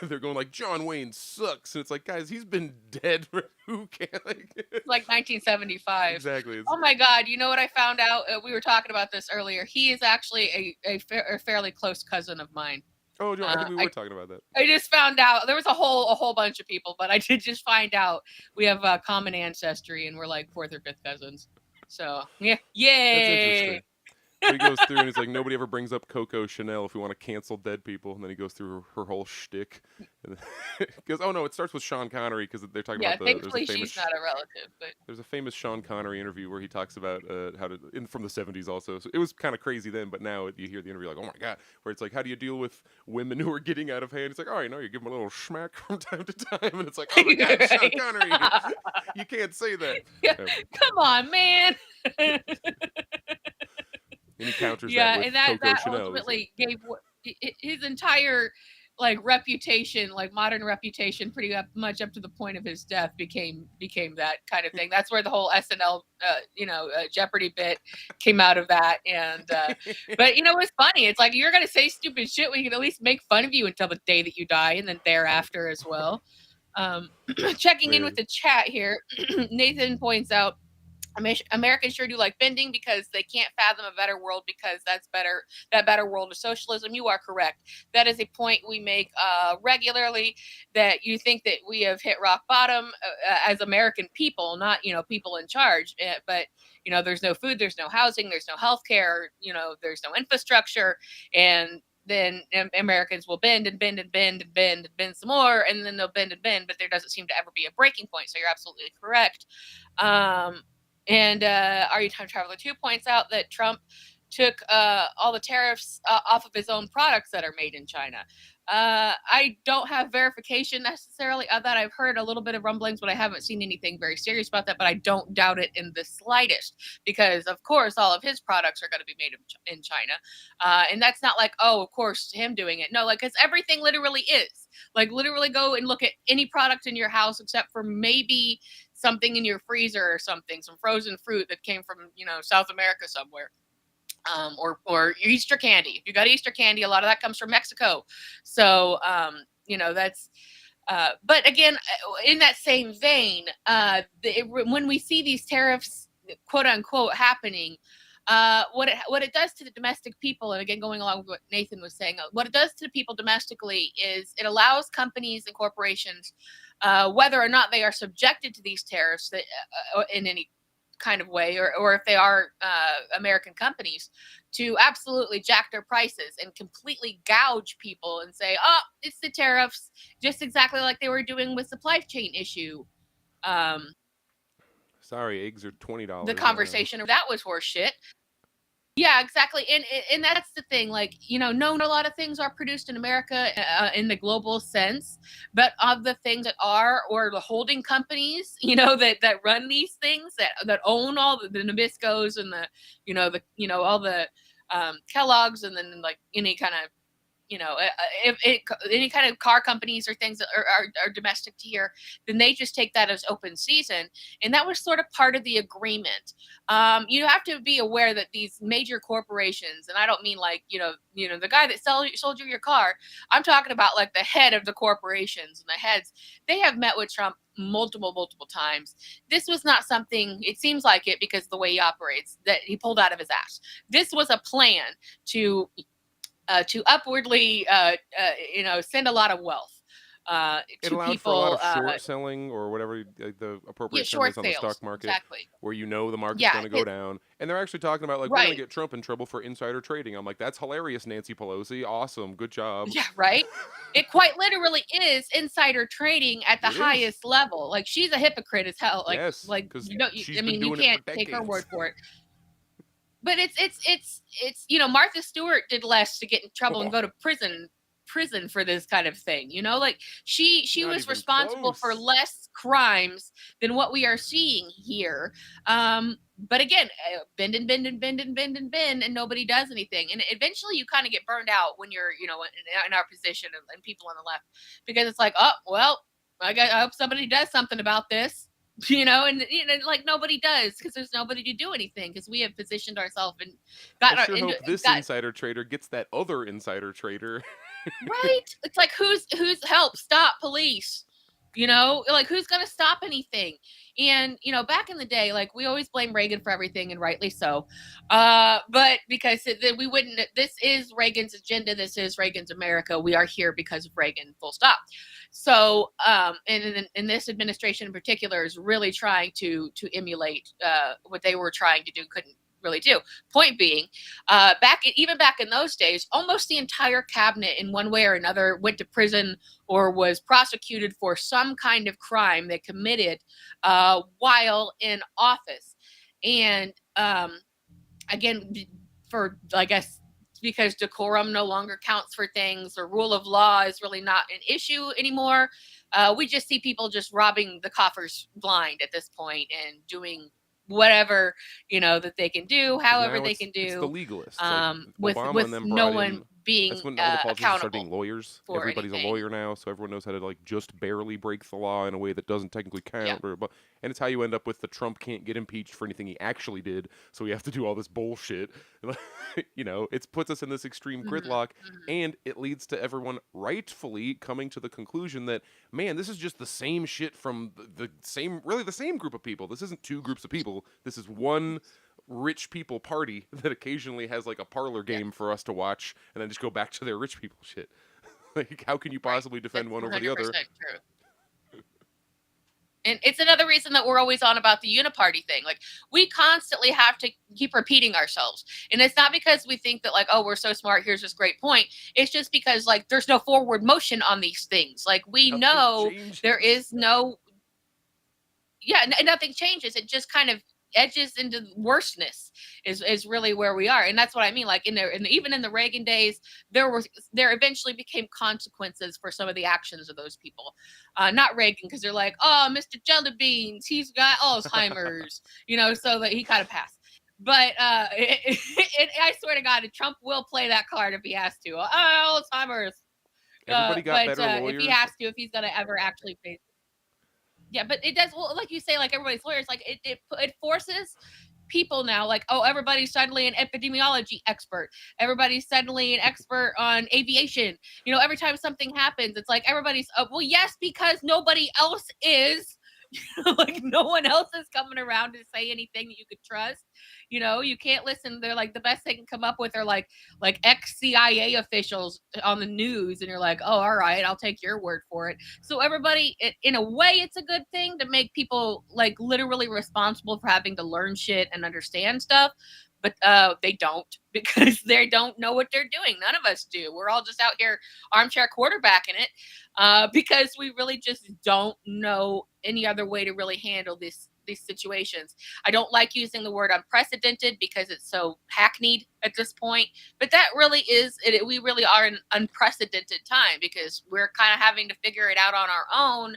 They're going John Wayne sucks, and it's guys, he's been dead for who can It's 1975. Exactly. Oh my God, you know what I found out? We were talking about this earlier. He is actually a fairly close cousin of mine. Oh, I think we were talking about that. I just found out there was a whole bunch of people, but I did just find out we have a common ancestry, and we're 4th or 5th cousins. So yeah, yay! That's interesting. So he goes through and he's like, nobody ever brings up Coco Chanel if we want to cancel dead people. And then he goes through her whole shtick. And he goes, oh no, it starts with Sean Connery because they're talking Yeah, about there's a thankfully famous she's not a relative, but there's a famous Sean Connery interview where he talks about from the 70s also. So it was kind of crazy then, but now you hear the interview like, oh my God, where it's like, how do you deal with women who are getting out of hand? It's like, oh, you know, you give them a little schmack from time to time. And it's like, oh my God, Sean Connery, you can't say that. Yeah, Yeah. come on, man. And he counters Yeah, that with and that Coco Chanel. ultimately gave his entire like reputation, like modern reputation, pretty much up to the point of his death became that kind of thing. That's where the whole SNL, Jeopardy bit came out of that. And but you know what's funny? It's like you're gonna say stupid shit, we can at least make fun of you until the day that you die, and then thereafter as well. Checking in with the chat here, Nathan points out, Americans sure do like bending because they can't fathom a better world because that better world is socialism. You are correct. That is a point we make regularly, that you think that we have hit rock bottom as American people, not, people in charge. But, there's no food, there's no housing, there's no healthcare, there's no infrastructure. And then Americans will bend and bend and bend and bend and bend some more, and then they'll bend and bend, but there doesn't seem to ever be a breaking point. So you're absolutely correct. And Are You Time Traveler 2 points out that Trump took all the tariffs off of his own products that are made in China. I don't have verification necessarily of that. I've heard a little bit of rumblings, but I haven't seen anything very serious about that. But I don't doubt it in the slightest, because of course all of his products are going to be made in China. And that's not like, oh, of course him doing it. No, like, it's everything literally is. Like, literally go and look at any product in your house except for maybe something in your freezer or something, some frozen fruit that came from, South America somewhere. Or Easter candy. If you got Easter candy, a lot of that comes from Mexico. So, that's, but again, in that same vein, when we see these tariffs, quote unquote, happening, what it does to the domestic people, and again, going along with what Nathan was saying, what it does to the people domestically is it allows companies and corporations, whether or not they are subjected to these tariffs that, in any kind of way, or if they are American companies, to absolutely jack their prices and completely gouge people and say, oh, it's the tariffs, just exactly like they were doing with supply chain issue. Sorry, eggs are $20. The conversation of that was horse shit. Yeah, exactly. And that's the thing. Like, no, a lot of things are produced in America in the global sense, but of the things that are, or the holding companies, that run these things, that own all the Nabiscos and all the Kellogg's, and then like any kind of, any kind of car companies or things that are domestic to here, then they just take that as open season. And that was sort of part of the agreement. You have to be aware that these major corporations, and I don't mean like, the guy that sold you your car. I'm talking about like the head of the corporations and the heads. They have met with Trump multiple times. This was not something, it seems like it, because the way he operates, that he pulled out of his ass. This was a plan to upwardly, send a lot of wealth to it allowed people. For a lot of short selling, or whatever the appropriate term is on the stock market, exactly. Where the market's going to go down. And they're actually talking about, like, we're going to get Trump in trouble for insider trading. I'm like, that's hilarious, Nancy Pelosi. Awesome. Good job. Yeah, right? It quite literally is insider trading at the highest level. Like, she's a hypocrite as hell. Like, yes, you can't take her word for it. But it's Martha Stewart did less to get in trouble and go to prison for this kind of thing. Like, she was responsible for less crimes than what we are seeing here. But again, bend and bend and bend and bend and bend, and nobody does anything. And eventually you kind of get burned out when you're, in our position, and people on the left, because it's like, oh, well, I hope somebody does something about this. And like, nobody does, because there's nobody to do anything, because we have positioned ourselves and got I hope this insider trader gets that other insider trader. Right? It's like, who's help stop police? Like, who's gonna stop anything? And back in the day, like, we always blame Reagan for everything, and rightly so. But because we wouldn't. This is Reagan's agenda. This is Reagan's America. We are here because of Reagan. Full stop. So, and this administration in particular is really trying to emulate what they were trying to do. really do. Point being, even back in those days, almost the entire cabinet, in one way or another, went to prison or was prosecuted for some kind of crime they committed while in office. And again, for, I guess, because decorum no longer counts for things, or rule of law is really not an issue anymore. We just see people just robbing the coffers blind at this point and doing whatever, that they can do, however they can It's the do, legalists. with Obama and them no brought one in. being That's when all the politicians started being accountable lawyers. for Everybody's anything. a lawyer now, so everyone knows how to just barely break the law in a way that doesn't technically count. Yeah. And it's how you end up with the Trump can't get impeached for anything he actually did, so we have to do all this bullshit. It puts us in this extreme gridlock, and it leads to everyone rightfully coming to the conclusion that, man, this is just the same shit from the same group of people. This isn't two groups of people. This is one rich people party that occasionally has a parlor game for us to watch and then just go back to their rich people shit. How can you possibly defend one over the other? True. And it's another reason that we're always on about the uniparty thing. We constantly have to keep repeating ourselves. And it's not because we think that oh, we're so smart, here's this great point. It's just because there's no forward motion on these things. We know there is no, nothing changes. It just kind of edges into worseness is really where we are. And that's what I mean. Even in the Reagan days, there eventually became consequences for some of the actions of those people. Not Reagan, because they're oh, Mr. Jelly Beans, he's got Alzheimer's, so that he kind of passed. But I swear to God, Trump will play that card if he has to. Alzheimer's. Everybody got better lawyers. If he has to, if he's going to ever actually face. Yeah, but it does, well, like you say, everybody's lawyers, it forces people now, everybody's suddenly an epidemiology expert. Everybody's suddenly an expert on aviation. Every time something happens, it's everybody's, well, yes, because nobody else is. No one else is coming around to say anything that you could trust. You can't listen. They're the best they can come up with are ex-CIA officials on the news, and you're oh, all right, I'll take your word for it. So everybody, in a way, it's a good thing to make people literally responsible for having to learn shit and understand stuff. But they don't, because they don't know what they're doing. None of us do. We're all just out here armchair quarterbacking it because we really just don't know any other way to really handle these situations. I don't like using the word unprecedented because it's so hackneyed at this point, but that really is it. We really are in unprecedented time because we're kind of having to figure it out on our own.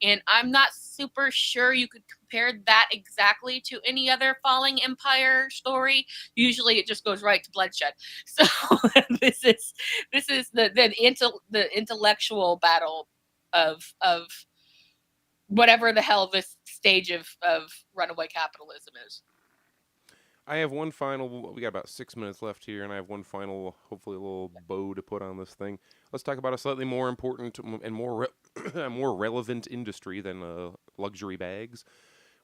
And I'm not super sure you could compare that exactly to any other falling empire story. Usually it just goes right to bloodshed. So this is the intellectual battle of whatever the hell this stage of runaway capitalism is. I have one final, we got about 6 minutes left here, and I have one final, hopefully a little bow to put on this thing. Let's talk about a slightly more important and more relevant industry than luxury bags.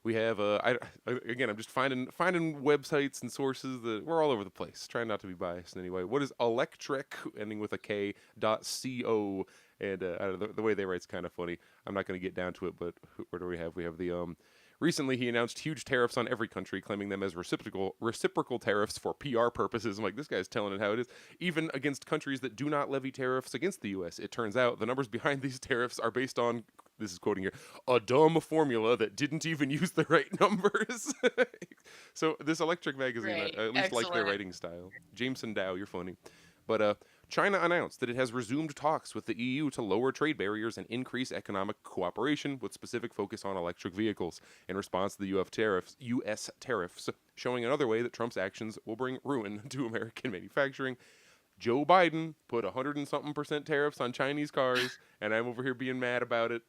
We have, again, I'm just finding websites and sources that we're all over the place, trying not to be biased in any way. What is Electrek, ending with a K, .co, and the way they write's kind of funny. I'm not going to get down to it, but where do we have? We have the, recently he announced huge tariffs on every country, claiming them as reciprocal tariffs for PR purposes. I'm this guy's telling it how it is. Even against countries that do not levy tariffs against the U.S., it turns out the numbers behind these tariffs are based on, this is quoting here, a dumb formula that didn't even use the right numbers. So this Electrek magazine, I at least like their writing style. Jameson Dow, you're funny. But China announced that it has resumed talks with the EU to lower trade barriers and increase economic cooperation with specific focus on electric vehicles in response to the U.S. tariffs, showing another way that Trump's actions will bring ruin to American manufacturing. Joe Biden put 100-and-something% tariffs on Chinese cars, and I'm over here being mad about it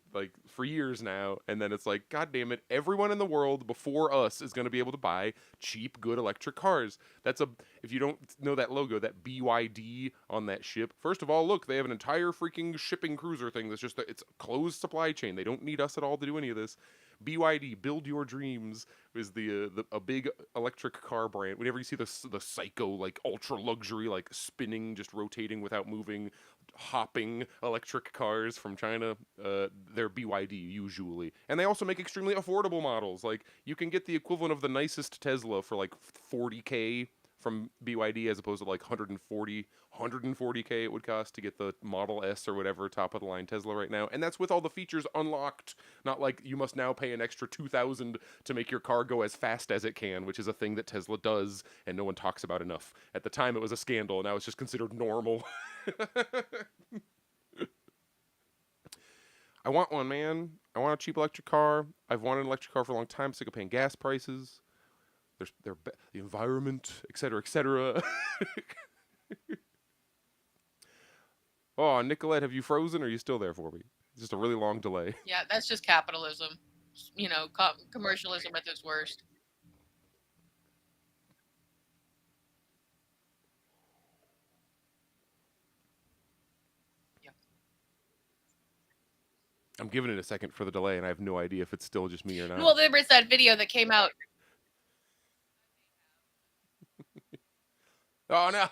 for years now. And then it's God damn it, everyone in the world before us is going to be able to buy cheap, good electric cars. If you don't know that logo, that BYD on that ship. First of all, look, they have an entire freaking shipping cruiser thing that's just it's a closed supply chain. They don't need us at all to do any of this. BYD, Build Your Dreams, is the a big electric car brand. Whenever you see the psycho like ultra luxury like spinning, just rotating without moving, hopping electric cars from China, they're BYD usually. And they also make extremely affordable models. Like you can get the equivalent of the nicest Tesla for like 40K from BYD as opposed to like 140K it would cost to get the Model S or whatever top of the line Tesla right now. And that's with all the features unlocked, not like you must now pay an extra 2,000 to make your car go as fast as it can, which is a thing that Tesla does and no one talks about enough. At the time it was a scandal, and now it's just considered normal. I want one, man. I want a cheap electric car. I've wanted an electric car for a long time, sick of paying gas prices. The environment, etc., etc. Oh, Nicolette, have you frozen? Or are you still there for me? It's just a really long delay. Yeah, that's just capitalism. You know, commercialism at its worst. Yep. I'm giving it a second for the delay, and I have no idea if it's still just me or not. Well, there was that video that came out. Oh no!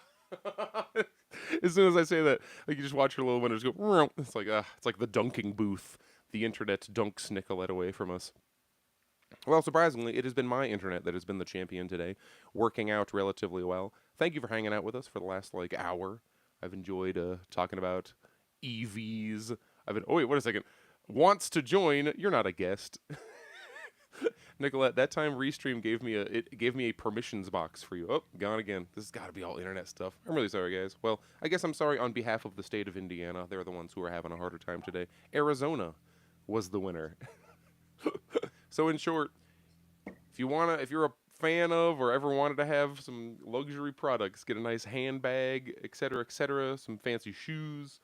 As soon as I say that, like you just watch your little windows go. It's like the dunking booth. The internet dunks Nicolette away from us. Well, surprisingly, it has been my internet that has been the champion today, working out relatively well. Thank you for hanging out with us for the last like hour. I've enjoyed talking about EVs. Oh wait, wait a second. Wants to join? You're not a guest. Nicolette, that time Restream gave me a permissions box for you. Oh, gone again. This has got to be all internet stuff. I'm really sorry, guys. Well, I guess I'm sorry on behalf of the state of Indiana. They're the ones who are having a harder time today. Arizona was the winner. So in short, if you're a fan of or ever wanted to have some luxury products, get a nice handbag, etc., some fancy shoes,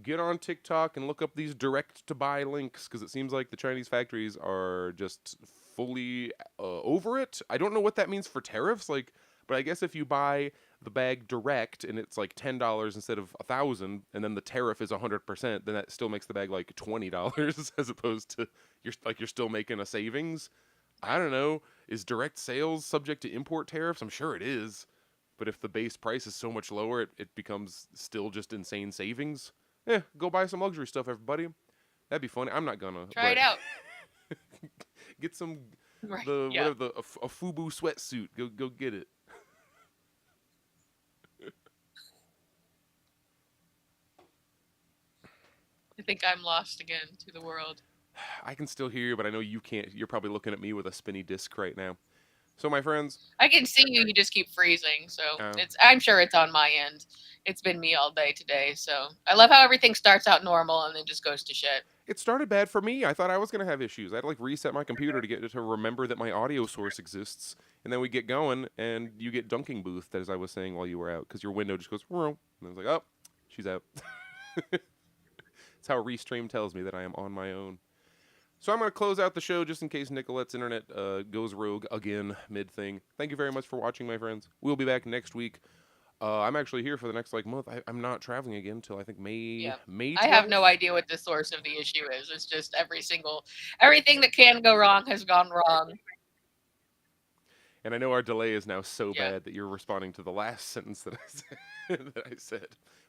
get on TikTok and look up these direct-to-buy links, because it seems like the Chinese factories are just fully over it. I don't know what that means for tariffs, but I guess if you buy the bag direct and it's like $10 instead of $1,000, and then the tariff is 100%, then that still makes the bag like $20 as opposed to you're still making a savings. I don't know. Is direct sales subject to import tariffs? I'm sure it is. But if the base price is so much lower, it becomes still just insane savings. Go buy some luxury stuff, everybody. That'd be funny. I'm not gonna. Try it out. Get some Right. a FUBU sweatsuit. Go get it. I think I'm lost again to the world. I can still hear you, but I know you can't. You're probably looking at me with a spinny disc right now. So, my friends, I can see you. You just keep freezing. So Oh. I'm sure it's on my end. It's been me all day today. So I love how everything starts out normal and then just goes to shit. it started bad for me. I thought I was gonna have issues. I had to reset my computer to get it to remember that my audio source exists, and then we get going, and you get dunking boothed, as I was saying while you were out, because your window just goes, and I was like, oh, she's out. That's how Restream tells me that I am on my own. So I'm going to close out the show just in case Nicolette's internet goes rogue again mid-thing. Thank you very much for watching, my friends. We'll be back next week. I'm actually here for the next month. I'm not traveling again until I think May 12th. I have no idea what the source of the issue is. It's just everything that can go wrong has gone wrong. And I know our delay is now so bad that you're responding to the last sentence that I said.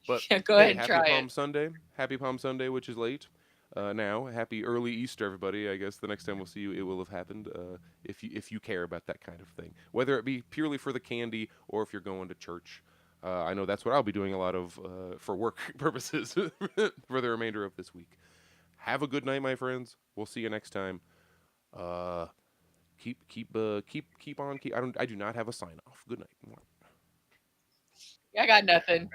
But go ahead and happy try Palm it. Sunday. Happy Palm Sunday, which is late. Now, happy early Easter, everybody. I guess the next time we'll see you, it will have happened. If you care about that kind of thing, whether it be purely for the candy or if you're going to church, I know that's what I'll be doing a lot of for work purposes for the remainder of this week. Have a good night, my friends. We'll see you next time. Keep on. I do not have a sign off. Good night. I got nothing.